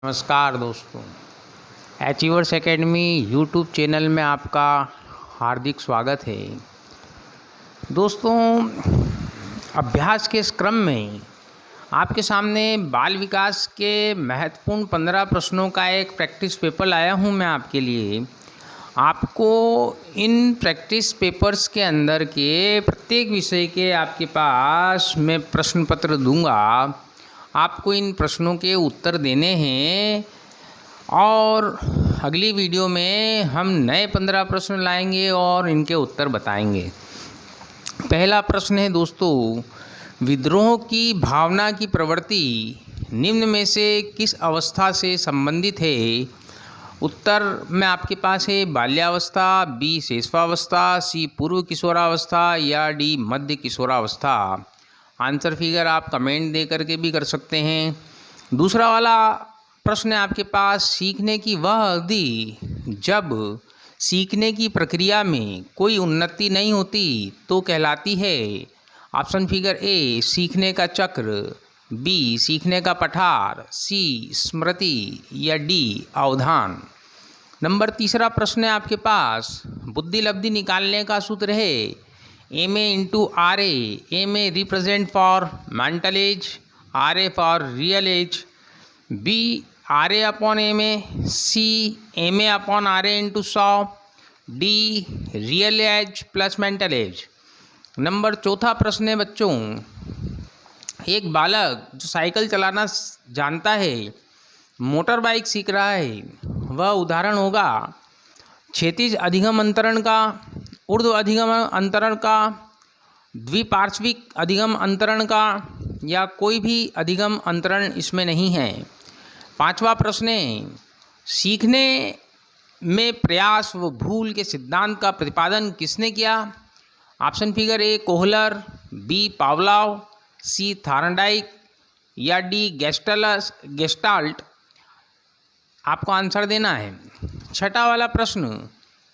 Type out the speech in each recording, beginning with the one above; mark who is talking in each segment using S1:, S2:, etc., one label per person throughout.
S1: नमस्कार दोस्तों, achievers academy YouTube channel में आपका हार्दिक स्वागत है। दोस्तों, अभ्यास के इस क्रम में आपके सामने बाल विकास के महत्वपूर्ण 15 प्रश्नों का एक प्रैक्टिस पेपर लाया हूं मैं आपके लिए। आपको इन प्रैक्टिस पेपर्स के अंदर के प्रत्येक विषय के आपके पास मैं प्रश्न पत्र दूंगा। आपको इन प्रश्नों के उत्तर देने हैं और अगली वीडियो में हम नए 15 प्रश्न लाएंगे और इनके उत्तर बताएंगे। पहला प्रश्न है दोस्तों, विद्रोह की भावना की प्रवृत्ति निम्न में से किस अवस्था से संबंधित है? उत्तर में आपके पास है बाल्यावस्था, बी शैशवावस्था, सी पूर्व किशोरावस्था या डी मध्य किशोरावस्था। आंसर फिगर आप कमेंट दे करके भी कर सकते हैं। दूसरा वाला प्रश्न है आपके पास, सीखने की वह अवधि जब सीखने की प्रक्रिया में कोई उन्नति नहीं होती तो कहलाती है? ऑप्शन फिगर ए सीखने का चक्र, बी सीखने का पठार, सी स्मृति या डी अवधान। नंबर तीसरा प्रश्न है आपके पास, बुद्धि लब्धि निकालने का सूत्र है M A into R M A represent for mental age, R A for real age, B R A upon M A, C M A upon R A into 100, D real age plus mental age. Number चौथा प्रश्न है बच्चों, एक बालक जो cycle चलाना जानता है, मोटर बाइक सीख रहा है, वह उदाहरण होगा क्षैतिज अधिगम अंतरण का, ऊर्ध्व अधिगम अंतरण का, द्विपार्श्विक अधिगम अंतरण का, या कोई भी अधिगम अंतरण इसमें नहीं है। पांचवा प्रश्न है, सीखने में प्रयास व भूल के सिद्धांत का प्रतिपादन किसने किया? Option figure A Kohler, B Pavlov, C Thorndike या डी गेस्टाल्ट। आपको आंसर देना है। छठा वाला प्रश्न,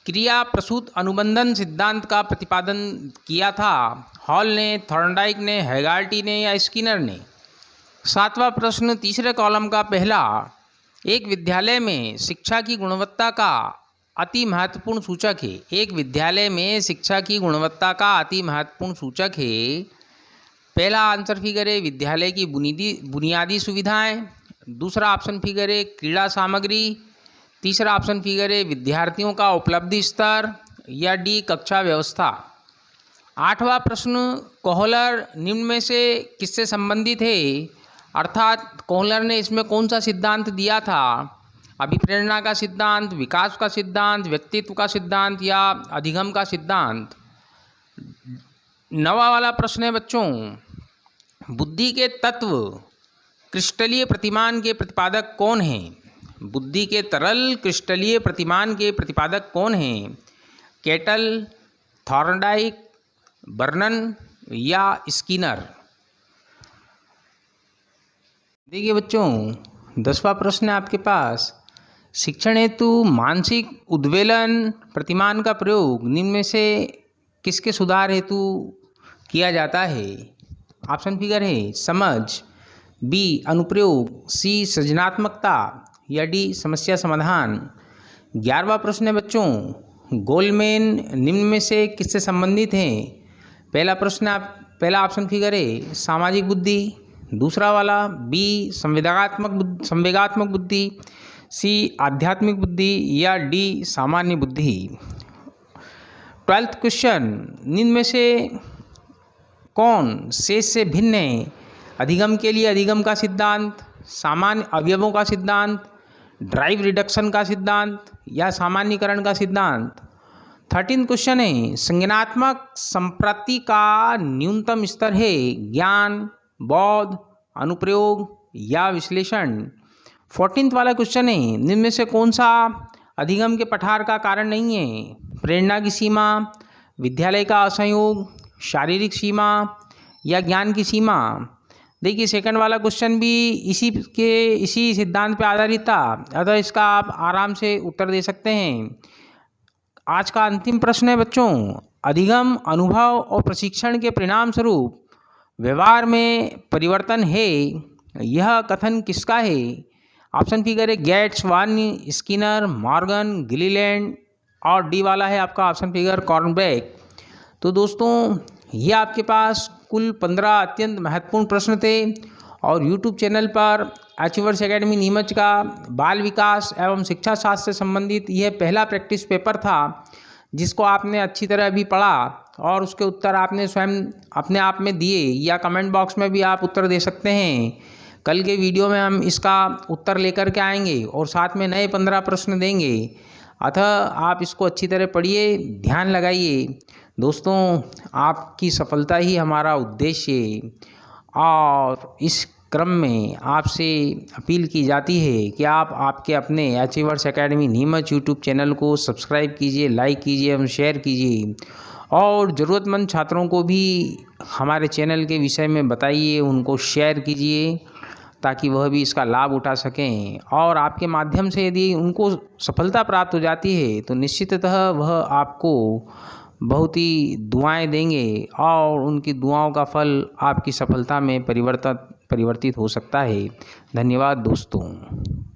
S1: क्रिया प्रसूत अनुबंधन सिद्धांत का प्रतिपादन किया था हॉल ने, थॉर्नडाइक ने, हेगार्टी ने या स्किनर ने? सातवां प्रश्न तीसरे कॉलम का पहला, एक विद्यालय में शिक्षा की गुणवत्ता का अति महत्वपूर्ण सूचक है। एक विद्यालय में शिक्षा की गुणवत्ता का अति महत्वपूर्ण सूचक है। पहला आंसर फिगर है विद्यालय की बुनियादी सुविधाएं, दूसरा ऑप्शन फिगर है क्रीड़ा सामग्री, तीसरा ऑप्शन फिगर है विद्यार्थियों का उपलब्धि स्तर या डी कक्षा व्यवस्था। आठवां प्रश्न, कोहलर निम्न में से किससे संबंधित है? अर्थात कोहलर ने इसमें कौन सा सिद्धांत दिया था? अभिप्रेरणा का सिद्धांत, विकास का सिद्धांत, व्यक्तित्व का सिद्धांत या अधिगम का सिद्धांत? नवा वाला प्रश्न है बच्चों, बुद्धि के तत्व क्रिस्टलीय प्रतिमान के प्रतिपादक कौन हैं? बुद्धि के तरल क्रिस्टलीय प्रतिमान के प्रतिपादक कौन हैं? केटल, थॉर्नडाइक, बर्नन या स्किनर? देखिए बच्चों, 10वां प्रश्न है आपके पास, शिक्षण हेतु मानसिक उद्वेलन प्रतिमान का प्रयोग निम्न में से किसके सुधार हेतु किया जाता है? ऑप्शन फिगर है समझ, बी अनुप्रयोग, सी सृजनात्मकता या डी समस्या समाधान। 11वां प्रश्न है बच्चों, गोलमैन निम्न में से किससे संबंधित हैं? पहला ऑप्शन फिगर है सामाजिक बुद्धि, दूसरा वाला बी संवेगात्मक बुद्धि, सी आध्यात्मिक बुद्धि या डी सामान्य बुद्धि। 12th क्वेश्चन, निम्न में से कौन शेष से भिन्न है? अधिगम के लिए अधिगम का सिद्धांत, सामान्य अवयवों का सिद्धांत, ड्राइव रिडक्शन का सिद्धांत या सामान्यीकरण का सिद्धांत? 13th क्वेश्चन है, संज्ञानात्मक संप्रति का न्यूनतम स्तर है ज्ञान, बोध, अनुप्रयोग या विश्लेषण? 14th वाला क्वेश्चन है, निम्न में से कौन सा अधिगम के पठार का कारण नहीं है? प्रेरणा की सीमा, विद्यालय का असहयोग, शारीरिक सीमा या ज्ञान की सीमा? देखिए, सेकंड वाला क्वेश्चन भी इसी सिद्धांत पर आधारित था, अतः इसका आप आराम से उत्तर दे सकते हैं। आज का अंतिम प्रश्न है बच्चों, अधिगम अनुभव और प्रशिक्षण के परिणाम स्वरूप व्यवहार में परिवर्तन है, यह कथन किसका है? ऑप्शन फिगर है गेट्स, वान, स्किनर, मॉर्गन, गिलीलैंड और डी वाला है आपका ऑप्शन फिगर कॉर्नबैक। तो दोस्तों ये आपके पास कुल 15 अत्यंत महत्वपूर्ण प्रश्न थे और YouTube चैनल पर अचीवर्स एकेडमी नीमच का बाल विकास एवं शिक्षा शास्त्र से संबंधित यह पहला प्रैक्टिस पेपर था जिसको आपने अच्छी तरह अभी पढ़ा और उसके उत्तर आपने स्वयं अपने आप में दिए या कमेंट बॉक्स में भी आप उत्तर दे सकते हैं। कल के वीडियो में हम इसका उत्तर लेकर के आएंगे और साथ में नए 15 प्रश्न देंगे। अतः आप इसको अच्छी तरह पढ़िए, ध्यान लगाइए। दोस्तों आपकी सफलता ही हमारा उद्देश्य है और इस क्रम में आपसे अपील की जाती है कि आप आपके अपने achievers academy Neemuch YouTube channel को सब्सक्राइब कीजिए, लाइक कीजिए एवं शेयर कीजिए और ज़रूरतमंद छात्रों को भी हमारे चैनल के विषय में बताइए, उनको शेयर कीजिए ताकि वह भी इसका लाभ उठा सकें। और आपके माध्यम से यदि उनको सफलता प्राप्त हो जाती है तो निश्चिततः वह आपको बहुत ही दुआएं देंगे और उनकी दुआओं का फल आपकी सफलता में परिवर्तित हो सकता है। धन्यवाद दोस्तों।